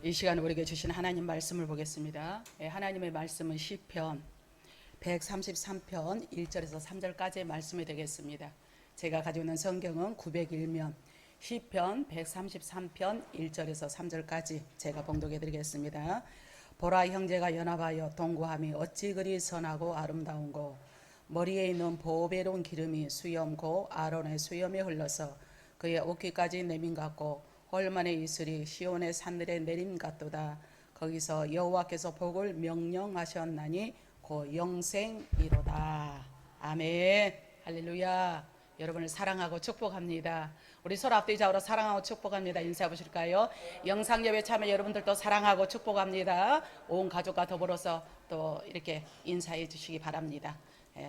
이 시간에 우리에게 주신 하나님 말씀을 보겠습니다. 하나님의 말씀은 시편 133편 1절에서 3절까지의 말씀이 되겠습니다. 제가 가지고 있는 성경은 901면 시편 133편 1절에서 3절까지 제가 봉독해 드리겠습니다. 보라, 형제가 연합하여 동거함이 어찌 그리 선하고 아름다운고, 머리에 있는 보배로운 기름이 수염고 아론의 수염에 흘러서 그의 옷깃까지 내민 같고, 홀만의 이슬이 시온의 산들에 내림 같도다. 거기서 여호와께서 복을 명령하셨나니 곧 영생이로다. 아멘. 할렐루야. 여러분을 사랑하고 축복합니다. 우리 서로 앞뒤 좌우로 사랑하고 축복합니다. 인사해 보실까요? 영상 예배 참여 여러분들도 사랑하고 축복합니다. 온 가족과 더불어서 또 이렇게 인사해 주시기 바랍니다.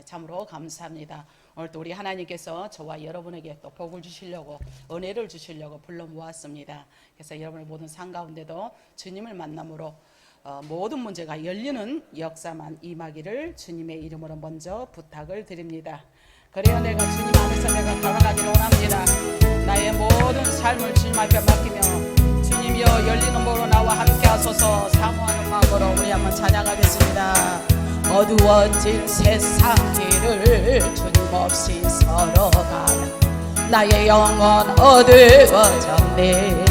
참으로 감사합니다. 오늘 또 우리 하나님께서 저와 여러분에게 또 복을 주시려고, 은혜를 주시려고 불러 모았습니다. 그래서 여러분의 모든 삶 가운데도 주님을 만남으로 모든 문제가 열리는 역사만 임하기를 주님의 이름으로 먼저 부탁을 드립니다. 그래야 내가 주님 안에서 내가 걸어가기를 원합니다. 나의 모든 삶을 주님 앞에 맡기며, 주님이여 열리는 보로 나와 함께 하소서. 사모하는 마음으로 우리 한번 찬양하겠습니다. 어두워진 세상 길을 주님 없이 걸어가면 나의 영혼 어두워졌네.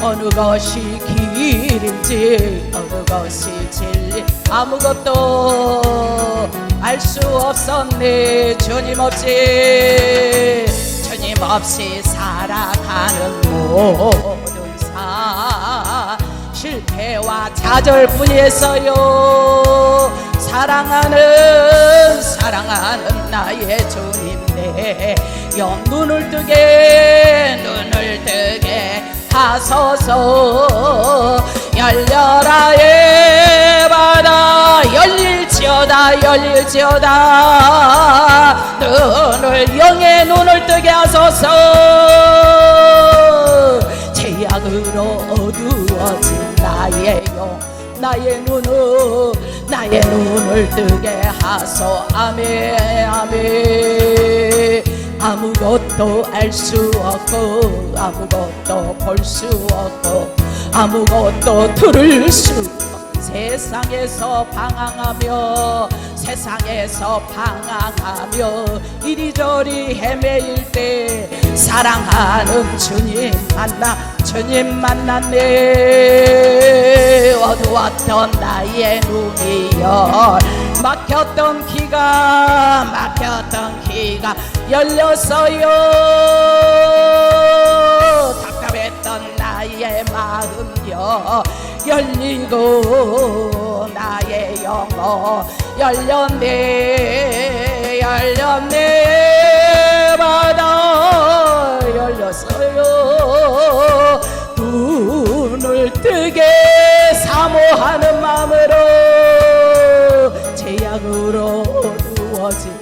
어느 것이 길인지 어느 것이 진리 아무것도 알 수 없었네. 주님 없이 살아가는 모든 삶 실패와 좌절뿐이었어요. 사랑하는 나의 주님, 내 영 눈을 뜨게 하소서. 열려라 의 바다, 열릴지어다 눈을, 영의 눈을 뜨게 하소서. 제약으로 어두워진 나의 눈을 뜨게 하소. 아멘 아멘. 아무것도 알 수 없고 아무것도 볼 수 없고 아무것도 들을 수 없고 세상에서 방황하며 이리저리 헤매일 때 사랑하는 주님 만났네. 어두웠던 나의 눈이여, 막혔던 귀가 열렸어요. 답답했던 나의 마음여 열리고 나의 영혼 열렸네. 바다 열렸어요. 눈을 뜨게 사모하는 마음으로 제약으로 어두워진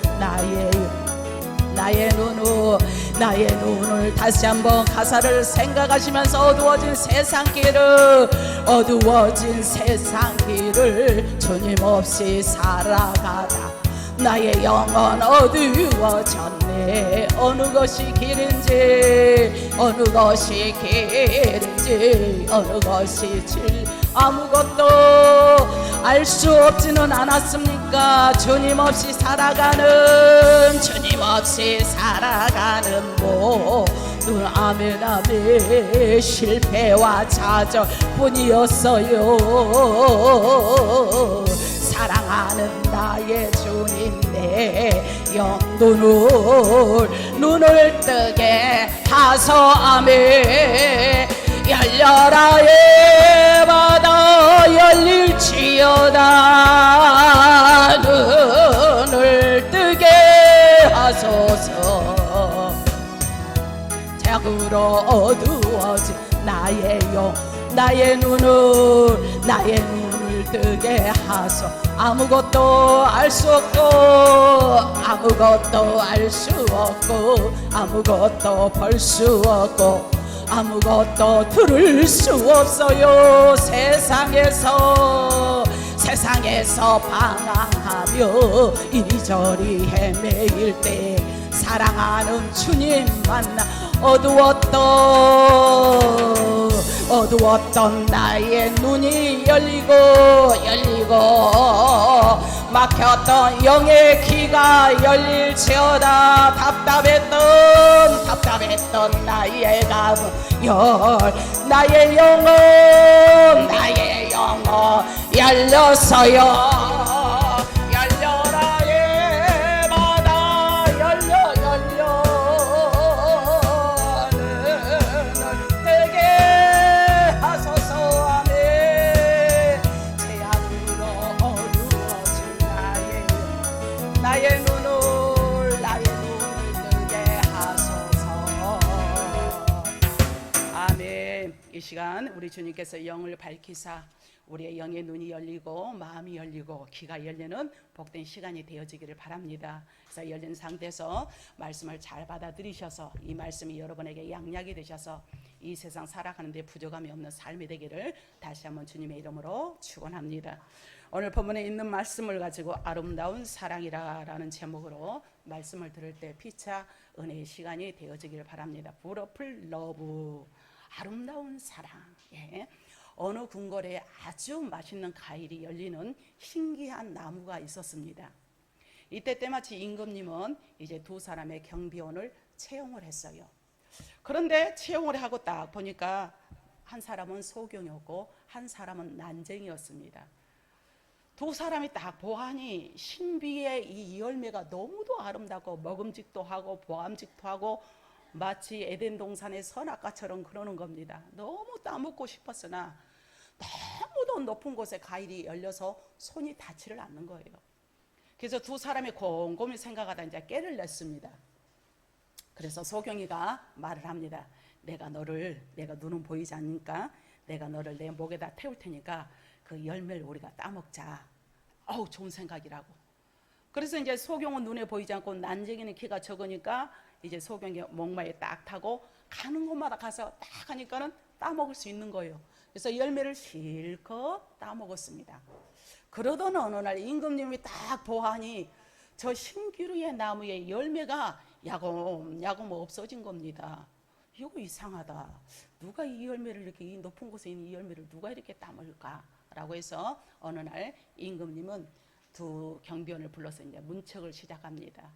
나의 눈을 다시 한번 가사를 생각하시면서 어두워진 세상 길을 주님 없이 살아가다 나의 영혼 어두워졌네. 어느 것이 길인지 어느 것이 진리 아무것도 알 수 없지는 않았습니까? 주님 없이 살아가는 모든 아멘 실패와 좌절뿐이었어요. 사랑하는 나의 주님, 내 영 눈을 뜨게 하소. 아멘. 열려라 의 바다, 열릴지어다 눈을 뜨게 하소서. 자꾸로 어두워진 나의 눈을 뜨게 하소. 아무것도 알 수 없고 아무것도 볼 수 없고 아무것도 들을 수 없어요. 세상에서 방황하며 이리저리 헤매일 때 사랑하는 주님 만나 어두웠던 어두웠던 나의 눈이 열리고 막혔던 영의 귀가 열릴지어다. 답답했던 나의 가슴 나의 영혼 열렸어요. 열려라 예마다 열려 되게 하소서. 아멘. 죄악으로 어두워진 나의 눈을 뜨게 하소서. 아멘. 이 시간 우리 주님께서 영을 밝히사 우리의 영의 눈이 열리고 마음이 열리고 귀가 열리는 복된 시간이 되어지기를 바랍니다. 그래서 열린 상태에서 말씀을 잘 받아들이셔서 이 말씀이 여러분에게 양약이 되셔서 이 세상 살아가는 데 부족함이 없는 삶이 되기를 다시 한번 주님의 이름으로 축원합니다. 오늘 본문에 있는 말씀을 가지고 아름다운 사랑이라는 제목으로 말씀을 들을 때 피차 은혜의 시간이 되어지기를 바랍니다. Beautiful love, 아름다운 사랑. 예. 어느 궁궐에 아주 맛있는 과일이 열리는 신기한 나무가 있었습니다. 이때 때마치 임금님은 이제 두 사람의 경비원을 채용을 했어요. 그런데 채용을 하고 딱 보니까 한 사람은 소경이었고 한 사람은 난쟁이였습니다. 두 사람이 딱 보아하니 신비의 이 열매가 너무도 아름답고 먹음직도 하고 보암직도 하고 마치 에덴 동산의 선악과처럼 그러는 겁니다. 너무 따먹고 싶었으나 너무도 높은 곳에 과일이 열려서 손이 닿지를 않는 거예요. 그래서 두 사람이 곰곰이 생각하다 이제 깨를 냈습니다. 그래서 소경이가 말을 합니다. 내가 눈은 보이지 않으니까 내가 너를 내 목에다 태울 테니까 그 열매를 우리가 따먹자. 좋은 생각이라고. 그래서 이제 소경은 눈에 보이지 않고 난쟁이는 키가 적으니까 이제 소경이 목마에 딱 타고 가는 곳마다 가서 딱 하니까는 따먹을 수 있는 거예요. 그래서 열매를 실컷 따먹었습니다. 그러던 어느 날 임금님이 딱 보아하니 저 신기루의 나무의 열매가 야금야금 없어진 겁니다. 이거 이상하다. 누가 이 열매를 이렇게 이 높은 곳에 있는 이 열매를 누가 이렇게 따먹을까? 라고 해서 어느 날 임금님은 두 경비원을 불러서 이제 문책을 시작합니다.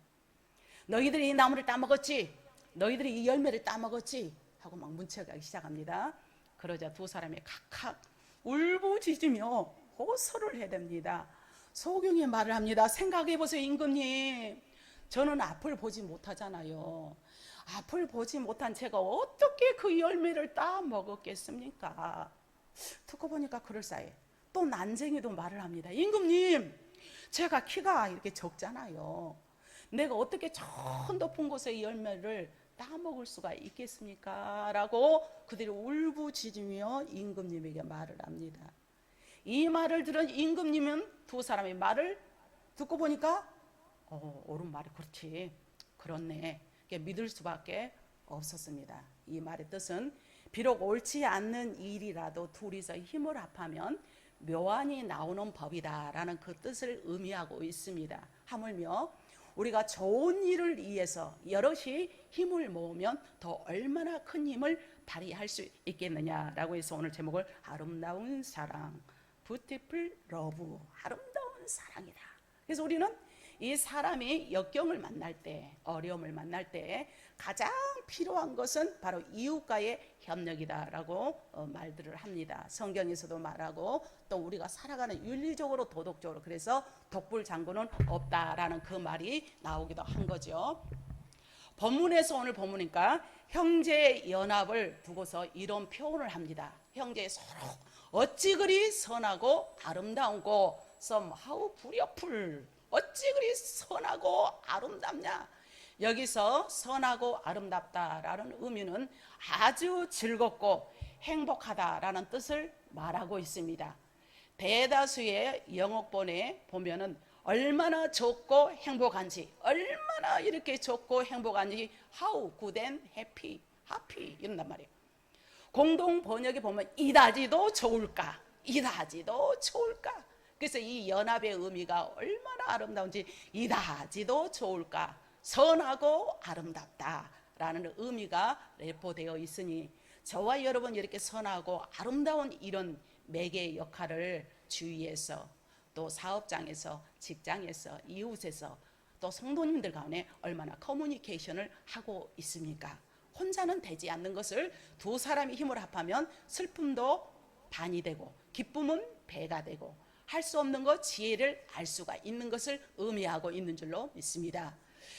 너희들이 이 나무를 따먹었지? 너희들이 이 열매를 따먹었지? 하고 막 문책하기 시작합니다. 그러자 두 사람이 각각 울부짖으며 호소를 해댑니다. 소경이 말을 합니다. 생각해보세요, 임금님. 저는 앞을 보지 못하잖아요. 앞을 보지 못한 제가 어떻게 그 열매를 따먹었겠습니까? 듣고 보니까 그럴싸해. 또 난쟁이도 말을 합니다. 임금님, 제가 키가 이렇게 적잖아요. 내가 어떻게 저 높은 곳에 이 열매를 따먹을 수가 있겠습니까? 라고 그들이 울부짖으며 임금님에게 말을 합니다. 이 말을 들은 임금님은 두 사람의 말을 듣고 보니까 옳은 말이 그렇지, 그렇네, 믿을 수밖에 없었습니다. 이 말의 뜻은 비록 옳지 않는 일이라도 둘이서 힘을 합하면 묘안이 나오는 법이다라는 그 뜻을 의미하고 있습니다. 하물며 우리가 좋은 일을 위해서 여럿이 힘을 모으면 더 얼마나 큰 힘을 발휘할 수 있겠느냐라고 해서 오늘 제목을 아름다운 사랑, Beautiful Love, 아름다운 사랑이다. 그래서 우리는 이 사람이 역경을 만날 때, 어려움을 만날 때 가장 필요한 것은 바로 이웃과의 협력이다라고 말들을 합니다. 성경에서도 말하고 또 우리가 살아가는 윤리적으로 도덕적으로 그래서 독불장군은 없다라는 그 말이 나오기도 한 거죠. 본문에서 오늘 본문이니까 형제 연합을 두고서 이런 표현을 합니다. 형제 서로 어찌 그리 선하고 아름다운고 some how beautiful, 어찌 그리 선하고 아름답냐. 여기서 선하고 아름답다라는 의미는 아주 즐겁고 행복하다라는 뜻을 말하고 있습니다. 대다수의 영어본에 보면은 얼마나 좋고 행복한지, 얼마나 이렇게 좋고 행복한지 how good and happy, happy 이런단 말이에요. 공동 번역에 보면 이다지도 좋을까, 이다지도 좋을까. 그래서 이 연합의 의미가 얼마나 아름다운지 이다지도 좋을까, 선하고 아름답다라는 의미가 내포되어 있으니 저와 여러분 이렇게 선하고 아름다운 이런 매개의 역할을 주위에서, 또 사업장에서, 직장에서, 이웃에서, 또 성도님들 가운데 얼마나 커뮤니케이션을 하고 있습니까? 혼자는 되지 않는 것을 두 사람이 힘을 합하면 슬픔도 반이 되고 기쁨은 배가 되고, 할 수 없는 것 지혜를 알 수가 있는 것을 의미하고 있는 줄로 믿습니다.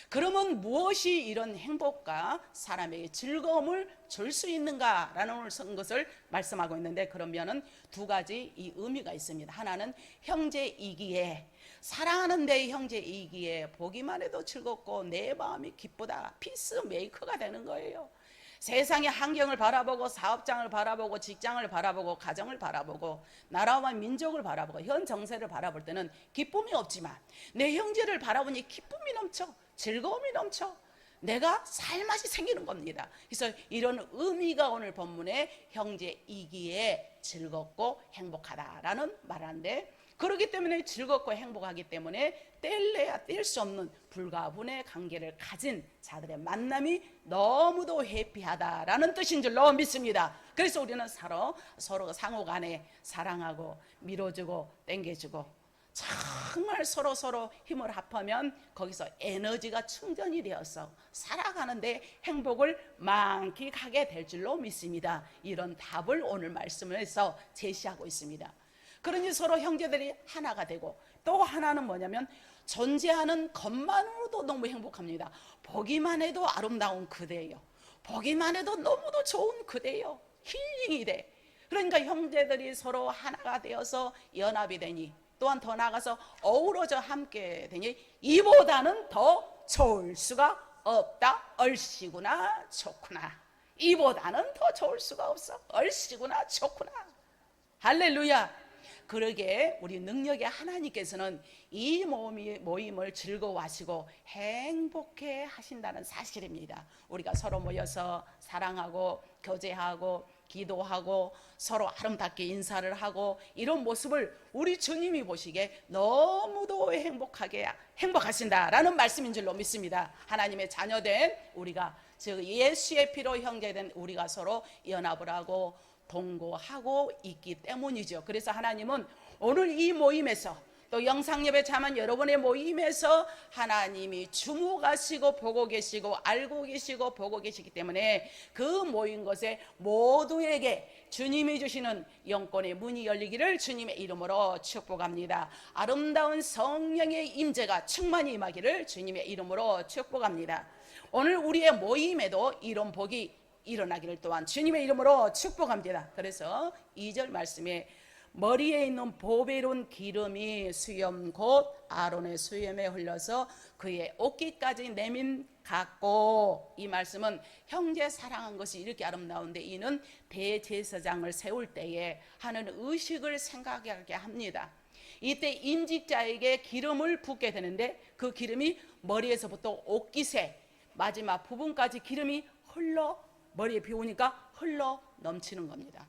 그러면 무엇이 이런 행복과 사람에게 즐거움을 줄 수 있는가라는 것을 말씀하고 있는데, 그러면은 두 가지 이 의미가 있습니다. 하나는 형제이기에, 사랑하는 내 형제이기에 보기만 해도 즐겁고 내 마음이 기쁘다, 피스메이커가 되는 거예요. 세상의 환경을 바라보고, 사업장을 바라보고, 직장을 바라보고, 가정을 바라보고, 나라와 민족을 바라보고, 현 정세를 바라볼 때는 기쁨이 없지만 내 형제를 바라보니 기쁨이 넘쳐, 즐거움이 넘쳐, 내가 살맛이 생기는 겁니다. 그래서 이런 의미가 오늘 본문에 형제이기에 즐겁고 행복하다라는 말하는데, 그렇기 때문에 즐겁고 행복하기 때문에 뗄래야 뗄 수 없는 불가분의 관계를 가진 자들의 만남이 너무도 해피하다라는 뜻인 줄로 믿습니다. 그래서 우리는 서로 상호 간에 사랑하고 밀어주고 땡겨주고, 정말 서로 힘을 합하면 거기서 에너지가 충전이 되어서 살아가는데 행복을 만끽하게 될 줄로 믿습니다. 이런 답을 오늘 말씀에서 제시하고 있습니다. 그러니 서로 형제들이 하나가 되고, 또 하나는 뭐냐면 존재하는 것만으로도 너무 행복합니다. 보기만 해도 아름다운 그대요, 보기만 해도 너무도 좋은 그대요, 힐링이 돼. 그러니까 형제들이 서로 하나가 되어서 연합이 되니, 또한 더 나아가서 어우러져 함께 되니 이보다는 더 좋을 수가 없다. 얼씨구나 좋구나. 이보다는 더 좋을 수가 없어. 얼씨구나 좋구나. 할렐루야. 그러게 우리 능력의 하나님께서는 이 모임을 즐거워하시고 행복해 하신다는 사실입니다. 우리가 서로 모여서 사랑하고 교제하고 기도하고 서로 아름답게 인사를 하고, 이런 모습을 우리 주님이 보시기에 너무도 행복하신다라는 말씀인 줄로 믿습니다. 하나님의 자녀된 우리가, 즉 예수의 피로 형제된 우리가 서로 연합을 하고 동거하고 있기 때문이죠. 그래서 하나님은 오늘 이 모임에서, 또 영상예배 자만 여러분의 모임에서 하나님이 주목하시고 보고 계시고 알고 계시고 보고 계시기 때문에 그 모인 것에 모두에게 주님이 주시는 영권의 문이 열리기를 주님의 이름으로 축복합니다. 아름다운 성령의 임재가 충만히 임하기를 주님의 이름으로 축복합니다. 오늘 우리의 모임에도 이런 복이 일어나기를 또한 주님의 이름으로 축복합니다. 그래서 2절 말씀에 머리에 있는 보배로운 기름이 수염 곧 아론의 수염에 흘러서 그의 옷깃까지 내민 같고, 이 말씀은 형제 사랑한 것이 이렇게 아름다운데 이는 대제사장을 세울 때에 하는 의식을 생각하게 합니다. 이때 임직자에게 기름을 붓게 되는데 그 기름이 머리에서부터 옷깃에 마지막 부분까지 기름이 머리에 비우니까 흘러 넘치는 겁니다.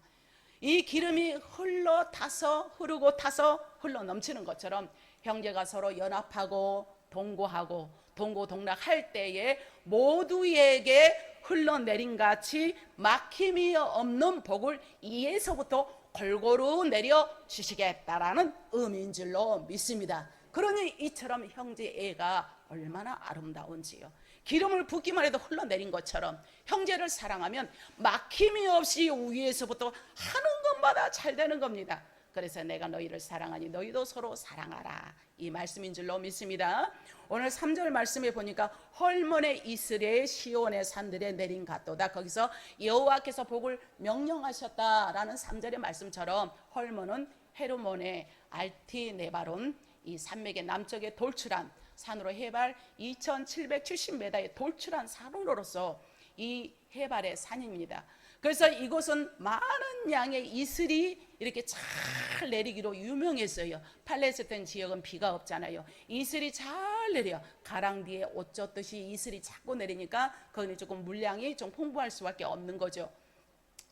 이 기름이 흐르고 타서 흘러 넘치는 것처럼 형제가 서로 연합하고 동거하고 동고동락할 때에 모두에게 흘러내린 같이 막힘이 없는 복을 이에서부터 골고루 내려 주시겠다라는 의미인 줄로 믿습니다. 그러니 이처럼 형제애가 얼마나 아름다운지요. 기름을 붓기만 해도 흘러내린 것처럼 형제를 사랑하면 막힘이 없이 위에서부터 하는 것마다 잘 되는 겁니다. 그래서 내가 너희를 사랑하니 너희도 서로 사랑하라, 이 말씀인 줄로 믿습니다. 오늘 3절 말씀에 보니까 헐몬의 이스라엘 시온의 산들에 내린 같도다. 거기서 여호와께서 복을 명령하셨다라는 3절의 말씀처럼 헐몬은 헤르몬의 알티네바론, 이 산맥의 남쪽에 돌출한 산으로 해발 2770m에 돌출한 산으로서 이 해발의 산입니다. 그래서 이곳은 많은 양의 이슬이 이렇게 잘 내리기로 유명했어요. 팔레스타인 지역은 비가 없잖아요. 이슬이 잘 내려 가랑비에 옷 젖듯이 이슬이 자꾸 내리니까 거기는 조금 물량이 좀 풍부할 수밖에 없는 거죠.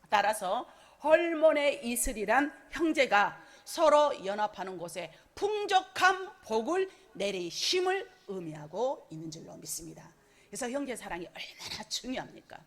따라서 헐몬의 이슬이란 형제가 서로 연합하는 곳에 풍족한 복을 내리심을 의미하고 있는 줄로 믿습니다. 그래서 형제 사랑이 얼마나 중요합니까?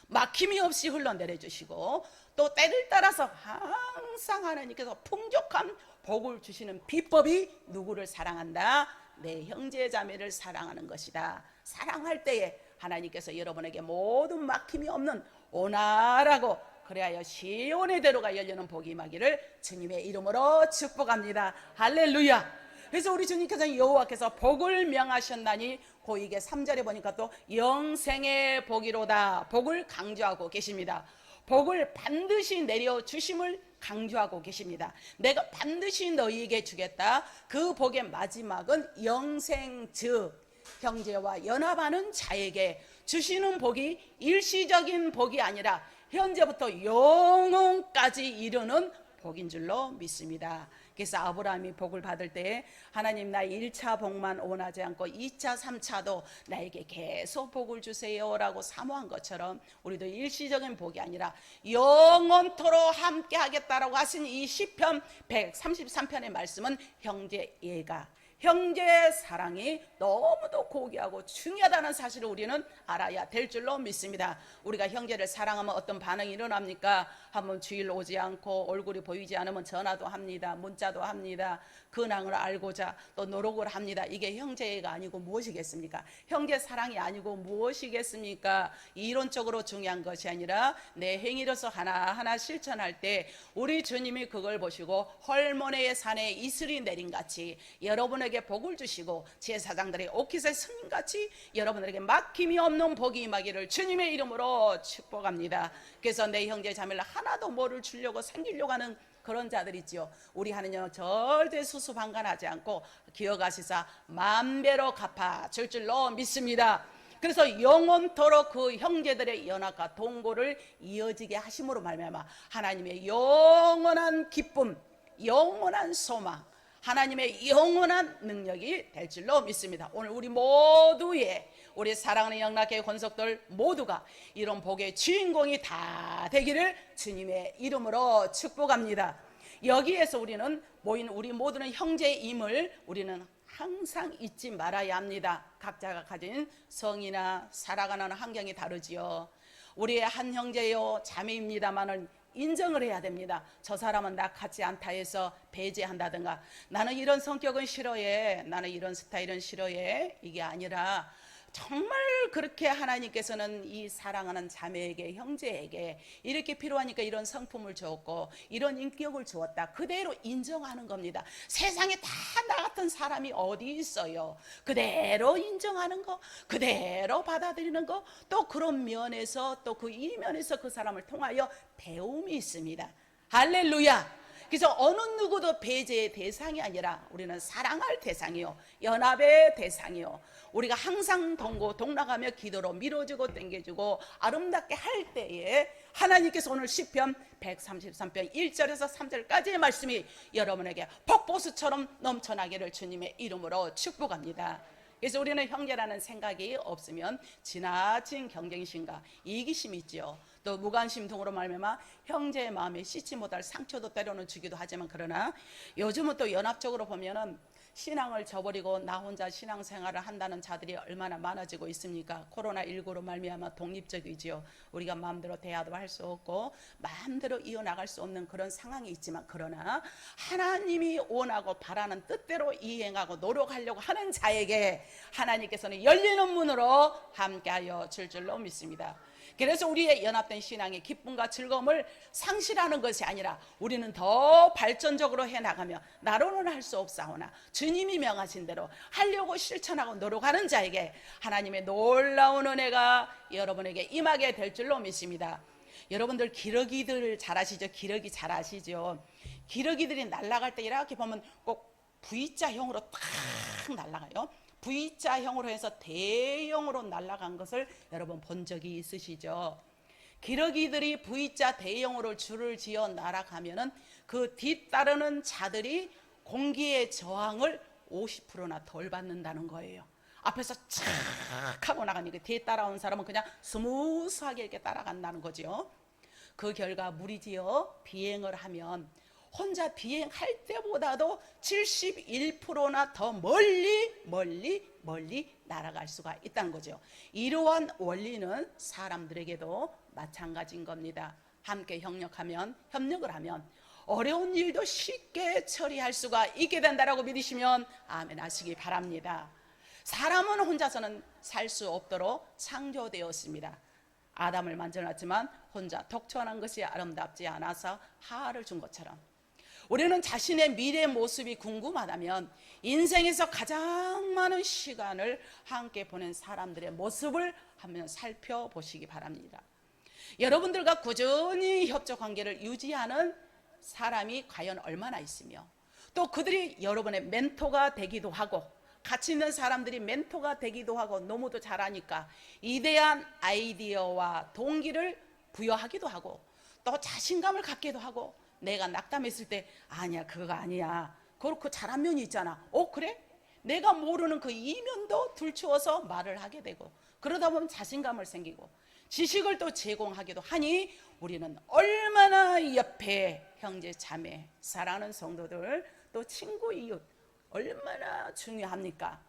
막힘이 없이 흘러내려 주시고, 또 때를 따라서 항상 하나님께서 풍족한 복을 주시는 비법이 누구를 사랑한다? 내 형제 자매를 사랑하는 것이다. 사랑할 때에 하나님께서 여러분에게 모든 막힘이 없는 온화하고 그래야 시온의 대로가 열리는 복이 임하기를 주님의 이름으로 축복합니다. 할렐루야. 그래서 우리 주님께서 여호와께서 복을 명하셨나니 고 이게 3절에 보니까 또 영생의 복이로다, 복을 강조하고 계십니다. 복을 반드시 내려주심을 강조하고 계십니다. 내가 반드시 너희에게 주겠다. 그 복의 마지막은 영생, 즉 형제와 연합하는 자에게 주시는 복이 일시적인 복이 아니라 현재부터 영원까지 이르는 복인 줄로 믿습니다. 그래서 아브라함이 복을 받을 때 하나님 나 1차 복만 원하지 않고 2차 3차도 나에게 계속 복을 주세요 라고 사모한 것처럼 우리도 일시적인 복이 아니라 영원토록 함께 하겠다라고 하신 이 시편 133편의 말씀은 형제애가, 형제의 사랑이 너무도 고귀하고 중요하다는 사실을 우리는 알아야 될 줄로 믿습니다. 우리가 형제를 사랑하면 어떤 반응이 일어납니까? 한번 주일 오지 않고 얼굴이 보이지 않으면 전화도 합니다. 문자도 합니다. 근황을 알고자 또 노력을 합니다. 이게 형제가 아니고 무엇이겠습니까? 형제 사랑이 아니고 무엇이겠습니까? 이론적으로 중요한 것이 아니라 내 행위로서 하나하나 실천할 때 우리 주님이 그걸 보시고 헐모네의 산에 이슬이 내린 같이 여러분에게 복을 주시고 제사장들의 오키스의 스님같이 여러분에게 막힘이 없는 복이 임하기를 주님의 이름으로 축복합니다. 그래서 내 형제 자매를 하나도 뭐를 주려고 생기려고 하는 그런 자들 있죠. 우리 하느님은 절대 수수방관하지 않고 기억하시사 만배로 갚아줄 줄로 믿습니다. 그래서 영원토록 그 형제들의 연합과 동고를 이어지게 하심으로 말미암아 하나님의 영원한 기쁨, 영원한 소망, 하나님의 영원한 능력이 될 줄로 믿습니다. 오늘 우리 모두의 우리 사랑하는 영락교회 권속들 모두가 이런 복의 주인공이 다 되기를 주님의 이름으로 축복합니다. 여기에서 우리는 모인 우리 모두는 형제임을 우리는 항상 잊지 말아야 합니다. 각자가 가진 성이나 살아가는 환경이 다르지요. 우리의 한 형제요 자매입니다만은 인정을 해야 됩니다. 저 사람은 나 같지 않다 해서 배제한다든가 나는 이런 성격은 싫어해, 나는 이런 스타일은 싫어해, 이게 아니라 정말 그렇게 하나님께서는 이 사랑하는 자매에게, 형제에게 이렇게 필요하니까 이런 성품을 주었고 이런 인격을 주었다, 그대로 인정하는 겁니다. 세상에 다 나 같은 사람이 어디 있어요. 그대로 인정하는 거, 그대로 받아들이는 거, 또 그런 면에서 또 그 이면에서 그 사람을 통하여 배움이 있습니다. 할렐루야. 그래서 어느 누구도 배제의 대상이 아니라 우리는 사랑할 대상이요, 연합의 대상이요, 우리가 항상 동락하며 기도로 밀어주고 땡겨주고 아름답게 할 때에 하나님께서 오늘 시편 133편 1절에서 3절까지의 말씀이 여러분에게 폭포수처럼 넘쳐나기를 주님의 이름으로 축복합니다. 그래서 우리는 형제라는 생각이 없으면 지나친 경쟁심과 이기심이 있지요. 또 무관심 등으로 말미암아 형제의 마음에 씻지 못할 상처도 때로는 주기도 하지만, 그러나 요즘은 또 연합적으로 보면은 신앙을 저버리고 나 혼자 신앙생활을 한다는 자들이 얼마나 많아지고 있습니까? 코로나19로 말미암아 독립적이지요. 우리가 마음대로 대화도 할 수 없고 마음대로 이어나갈 수 없는 그런 상황이 있지만, 그러나 하나님이 원하고 바라는 뜻대로 이행하고 노력하려고 하는 자에게 하나님께서는 열리는 문으로 함께하여 줄 줄로 믿습니다. 그래서 우리의 연합된 신앙의 기쁨과 즐거움을 상실하는 것이 아니라 우리는 더 발전적으로 해나가며 나로는 할 수 없사오나 주님이 명하신 대로 하려고 실천하고 노력하는 자에게 하나님의 놀라운 은혜가 여러분에게 임하게 될 줄로 믿습니다. 여러분들 기러기들 잘 아시죠? 기러기 잘 아시죠? 기러기들이 날아갈 때 이렇게 보면 꼭 V자형으로 탁 날아가요. V자형으로 해서 대형으로 날아간 것을 여러분 본 적이 있으시죠? 기러기들이 V자 대형으로 줄을 지어 날아가면은 그 뒤따르는 자들이 공기의 저항을 50%나 덜 받는다는 거예요. 앞에서 착 하고 나가니까 뒤에 따라온 사람은 그냥 스무스하게 이렇게 따라간다는 거죠. 그 결과 무리지어 비행을 하면 혼자 비행할 때보다도 71%나 더 멀리 멀리 날아갈 수가 있다는 거죠. 이러한 원리는 사람들에게도 마찬가지인 겁니다. 함께 협력을 하면 어려운 일도 쉽게 처리할 수가 있게 된다라고 믿으시면 아멘 하시기 바랍니다. 사람은 혼자서는 살 수 없도록 창조되었습니다. 아담을 만들어놨지만 혼자 독천한 것이 아름답지 않아서 하와를 준 것처럼 우리는 자신의 미래 모습이 궁금하다면 인생에서 가장 많은 시간을 함께 보낸 사람들의 모습을 한번 살펴보시기 바랍니다. 여러분들과 꾸준히 협조 관계를 유지하는 사람이 과연 얼마나 있으며 또 그들이 여러분의 멘토가 되기도 하고 같이 있는 사람들이 멘토가 되기도 하고 너무도 잘하니까 이대한 아이디어와 동기를 부여하기도 하고 또 자신감을 갖기도 하고 내가 낙담했을 때 아니야 그거 아니야 그렇고 잘한 면이 있잖아 그래? 내가 모르는 그 이면도 들추어서 말을 하게 되고 그러다 보면 자신감을 생기고 지식을 또 제공하기도 하니 우리는 얼마나 옆에 형제 자매 사랑하는 성도들 또 친구 이웃 얼마나 중요합니까?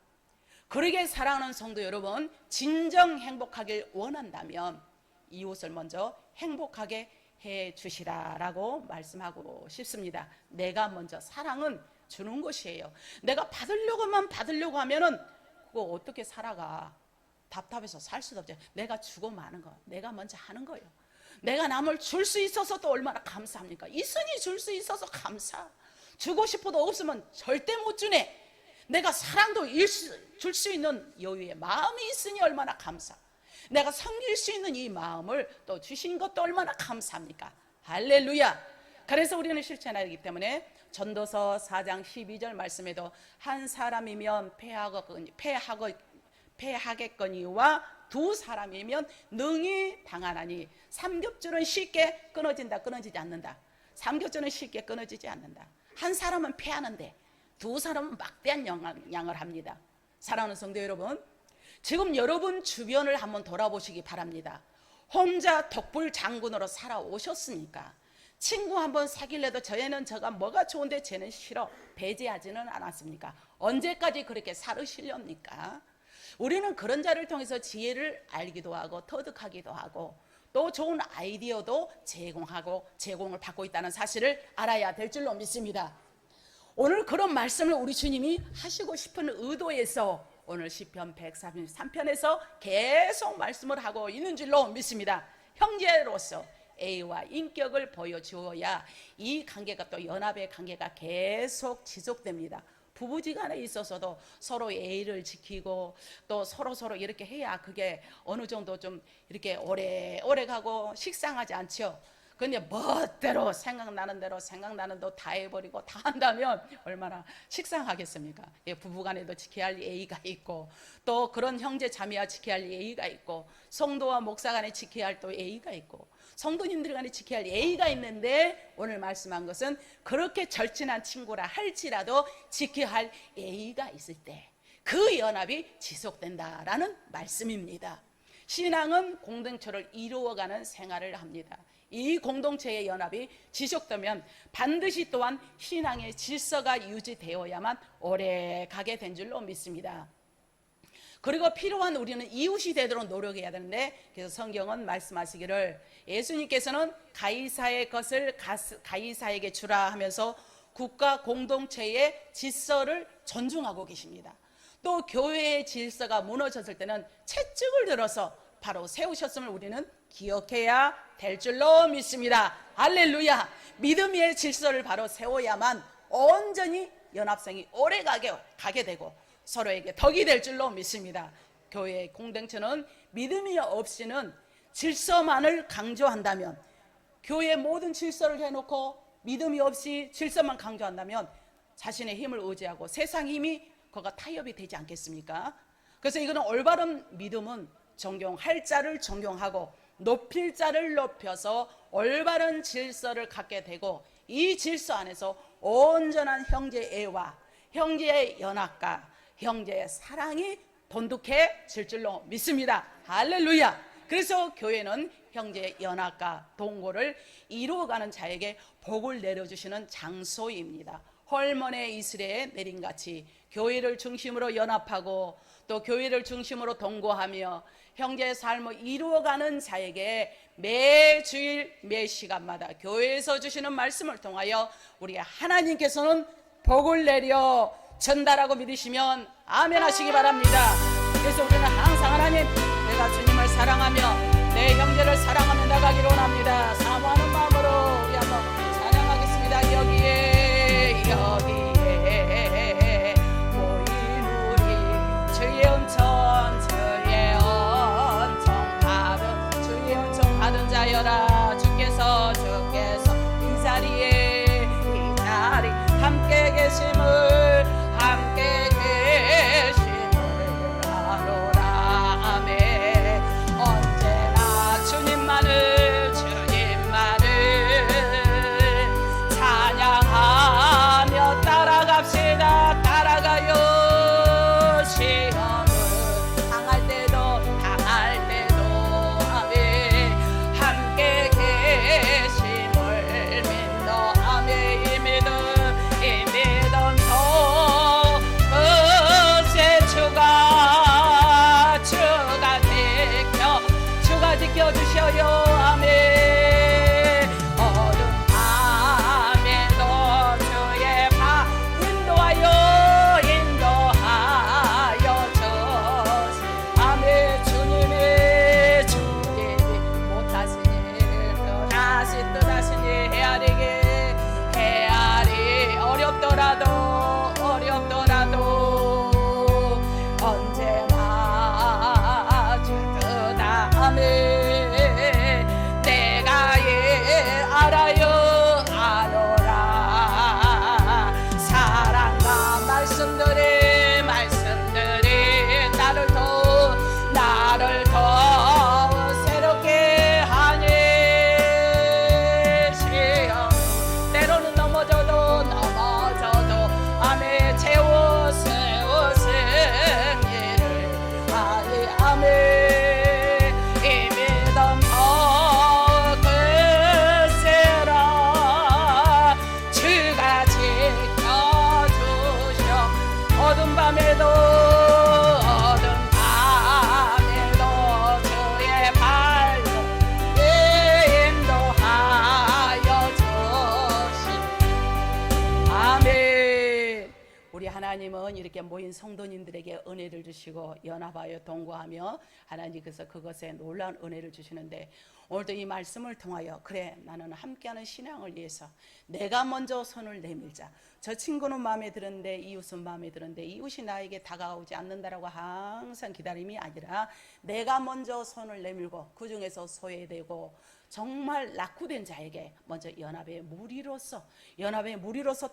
그러게 사랑하는 성도 여러분 진정 행복하길 원한다면 이웃을 먼저 행복하게 해 주시라라고 말씀하고 싶습니다. 내가 먼저 사랑은 주는 것이에요. 내가 받으려고 하면은 그거 어떻게 살아가? 답답해서 살 수도 없죠. 내가 주고 마는 거 내가 먼저 하는 거예요. 내가 남을 줄 수 있어서 또 얼마나 감사합니까? 있으니 줄 수 있어서 감사. 주고 싶어도 없으면 절대 못 주네. 내가 사랑도 줄 수 있는 여유의 마음이 있으니 얼마나 감사. 내가 섬길 수 있는 이 마음을 또 주신 것도 얼마나 감사합니까? 할렐루야. 그래서 우리는 실천해야 하기 때문에 전도서 4장 12절 말씀에도 한 사람이면 패하겠거니와 두 사람이면 능히 당하나니 삼겹줄은 쉽게 끊어지지 않는다. 삼겹줄은 쉽게 끊어지지 않는다. 한 사람은 패하는데 두 사람은 막대한 영향을 합니다. 사랑하는 성도 여러분, 지금 여러분 주변을 한번 돌아보시기 바랍니다. 혼자 독불 장군으로 살아오셨으니까 친구 한번 사귈래도 저애는 저가 뭐가 좋은데 쟤는 싫어 배제하지는 않았습니까? 언제까지 그렇게 살으시렵니까? 우리는 그런 자를 통해서 지혜를 알기도 하고 터득하기도 하고 또 좋은 아이디어도 제공을 받고 있다는 사실을 알아야 될 줄로 믿습니다. 오늘 그런 말씀을 우리 주님이 하시고 싶은 의도에서 오늘 시편 133편에서 계속 말씀을 하고 있는 줄로 믿습니다. 형제로서 A와 인격을 보여주어야 이 관계가 또 연합의 관계가 계속 지속됩니다. 부부지간에 있어서도 서로 예의를 지키고 또 서로 이렇게 해야 그게 어느 정도 좀 이렇게 오래 가고 식상하지 않죠. 근데 멋대로 생각나는 대로 다 해버리고 다 한다면 얼마나 식상하겠습니까? 예, 부부간에도 지켜야 할 예의가 있고 또 그런 형제 자매와 지켜야 할 예의가 있고 성도와 목사 간에 지켜야 할 또 예의가 있고 성도님들 간에 지켜야 할 예의가 있는데 오늘 말씀한 것은 그렇게 절친한 친구라 할지라도 지켜야 할 예의가 있을 때 그 연합이 지속된다라는 말씀입니다. 신앙은 공동체를 이루어가는 생활을 합니다. 이 공동체의 연합이 지속되면 반드시 또한 신앙의 질서가 유지되어야만 오래 가게 된 줄로 믿습니다. 그리고 필요한 우리는 이웃이 되도록 노력해야 되는데 그래서 성경은 말씀하시기를 예수님께서는 가이사의 것을 가이사에게 주라 하면서 국가 공동체의 질서를 존중하고 계십니다. 또 교회의 질서가 무너졌을 때는 채찍을 들어서 바로 세우셨음을 우리는 기억해야 될 줄로 믿습니다. 할렐루야. 믿음의 질서를 바로 세워야만 온전히 연합성이 오래 가게 되고 서로에게 덕이 될 줄로 믿습니다. 교회의 공동체는 믿음이 없이는 질서만을 강조한다면 교회의 모든 질서를 해놓고 믿음이 없이 질서만 강조한다면 자신의 힘을 의지하고 세상 힘이 그가 타협이 되지 않겠습니까? 그래서 이거는 올바른 믿음은 존경할 자를 존경하고 높일 자를 높여서 올바른 질서를 갖게 되고 이 질서 안에서 온전한 형제애와 형제의 연합과 형제의 사랑이 돈독해질 줄로 믿습니다. 할렐루야. 그래서 교회는 형제의 연합과 동고를 이루어가는 자에게 복을 내려주시는 장소입니다. 헐몬의 이슬에 내린같이 교회를 중심으로 연합하고 또 교회를 중심으로 동거하며 형제의 삶을 이루어가는 자에게 매 주일 매 시간마다 교회에서 주시는 말씀을 통하여 우리 하나님께서는 복을 내려 전달하고 믿으시면 아멘 하시기 바랍니다. 그래서 우리는 항상 하나님, 내가 주님을 사랑하며 내 형제를 사랑하며 나가기를 원합니다. 사모하는 마음으로 우리 한번 찬양하겠습니다. 여기에 모인 우리 주의 은총 받은 자여라. 주께서 이 자리 함께 계심을 아노라. 아멘. 언제나 주님만을 찬양하며 따라갑시다. 따라가요. 시험을 당할 때도 아멘. 함께 계심을 믿어. 아멘. 이 믿음 지켜주셔요. 아멘. 어둠 밤에도 주의 바 인도하여 주시. 아멘. 주님이 못하신 일 뜻하신 일 헤아리 어렵더라도 언제나 주다. 아멘. 내가 알아요. 아노라. 사랑과 말씀들이 나를 더 새롭게 하니 시험 때로는 넘어져도 아멘. 채워 승리를 하니 아멘. 어둠 밤에도 주의 발로 인도하여 주시. 아멘. 우리 하나님은 이렇게 모인 성도님들에게 은혜를 주시고 연합하여 동거하며 하나님께서 그것에 놀라운 은혜를 주시는데, 오늘도 이 말씀을 통하여 그래, 나는 함께하는 신앙을 위해서 내가 먼저 손을 내밀자. 저 친구는 마음에 드는데, 이웃은 마음에 드는데, 이웃이 나에게 다가오지 않는다라고 항상 기다림이 아니라 내가 먼저 손을 내밀고 그 중에서 소외되고 정말 낙후된 자에게 먼저 연합의 무리로서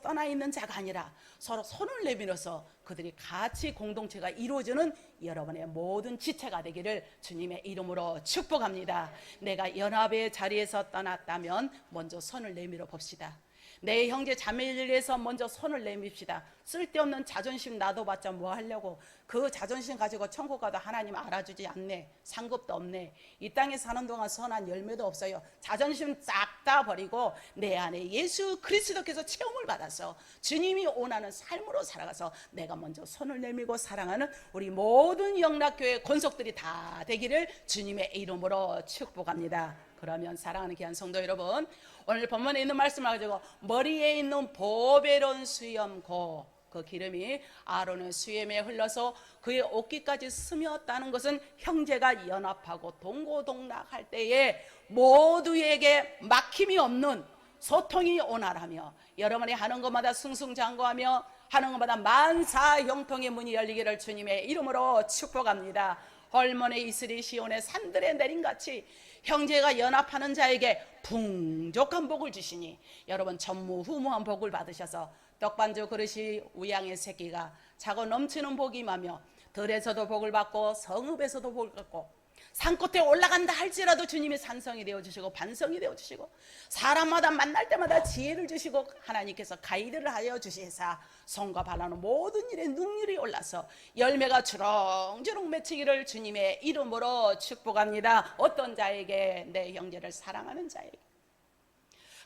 떠나 있는 자가 아니라 서로 손을 내밀어서 그들이 같이 공동체가 이루어지는 여러분의 모든 지체가 되기를 주님의 이름으로 축복합니다. 내가 연합의 자리에서 떠났다면 먼저 손을 내밀어 봅시다. 내 형제 자매를 위해서 먼저 손을 내밉시다. 쓸데없는 자존심 놔둬봤자 뭐 하려고. 그 자존심 가지고 천국 가도 하나님 알아주지 않네. 상급도 없네. 이 땅에 사는 동안 선한 열매도 없어요. 자존심 싹 다 버리고 내 안에 예수 그리스도께서 체험을 받아서 주님이 원하는 삶으로 살아가서 내가 먼저 손을 내밀고 사랑하는 우리 모든 영락교회 권속들이 다 되기를 주님의 이름으로 축복합니다. 그러면 사랑하는 귀한 성도 여러분, 오늘 본문에 있는 말씀을 가지고 머리에 있는 보배로운 수염고, 그 기름이 아론의 수염에 흘러서 그의 옷깃까지 스며었다는 것은 형제가 연합하고 동고동락할 때에 모두에게 막힘이 없는 소통이 원활하며 여러분이 하는 것마다 승승장구하며 하는 것마다 만사형통의 문이 열리기를 주님의 이름으로 축복합니다. 헐몬의 이슬이 시온의 산들에 내린같이 형제가 연합하는 자에게 풍족한 복을 주시니 여러분 전무후무한 복을 받으셔서 떡반주 그릇이 우양의 새끼가 차고 넘치는 복이 임하며 들에서도 복을 받고 성읍에서도 복을 받고 산끝에 올라간다 할지라도 주님이 산성이 되어주시고 반성이 되어주시고 사람마다 만날 때마다 지혜를 주시고 하나님께서 가이드를 하여 주시사 성과 바라는 모든 일에 능률이 올라서 열매가 주렁주렁 맺히기를 주님의 이름으로 축복합니다. 어떤 자에게? 내 형제를 사랑하는 자에게.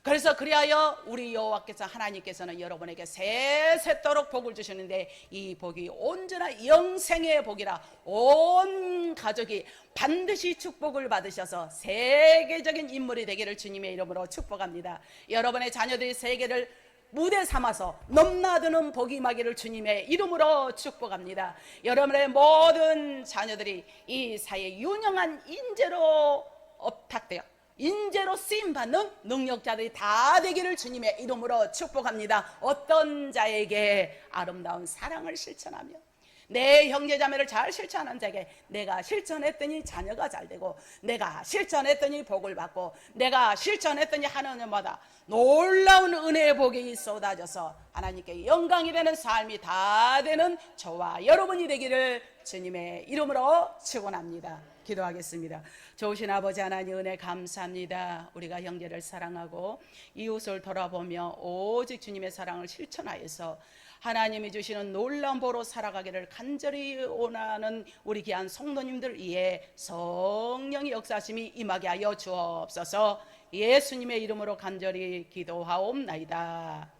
그래서 그리하여 우리 여호와께서 하나님께서는 여러분에게 세세토록 복을 주시는데 이 복이 온전한 영생의 복이라 온 가족이 반드시 축복을 받으셔서 세계적인 인물이 되기를 주님의 이름으로 축복합니다. 여러분의 자녀들이 세계를 무대 삼아서 넘나드는 복이 임하기를 주님의 이름으로 축복합니다. 여러분의 모든 자녀들이 이 사회에 유능한 인재로 업탁되어 인재로 쓰임받는 능력자들이 다 되기를 주님의 이름으로 축복합니다. 어떤 자에게 아름다운 사랑을 실천하며 내 형제자매를 잘 실천하는 자에게 내가 실천했더니 자녀가 잘 되고 내가 실천했더니 복을 받고 내가 실천했더니 하나님마다 놀라운 은혜의 복이 쏟아져서 하나님께 영광이 되는 삶이 다 되는 저와 여러분이 되기를 주님의 이름으로 축원합니다. 기도하겠습니다. 좋으신 아버지 하나님 은혜 감사합니다. 우리가 형제를 사랑하고 이웃을 돌아보며 오직 주님의 사랑을 실천하여서 하나님이 주시는 놀라운 보로 살아가기를 간절히 원하는 우리 귀한 성도님들 위해 성령의 역사심이 임하게 하여 주옵소서. 예수님의 이름으로 간절히 기도하옵나이다.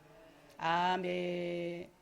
아멘.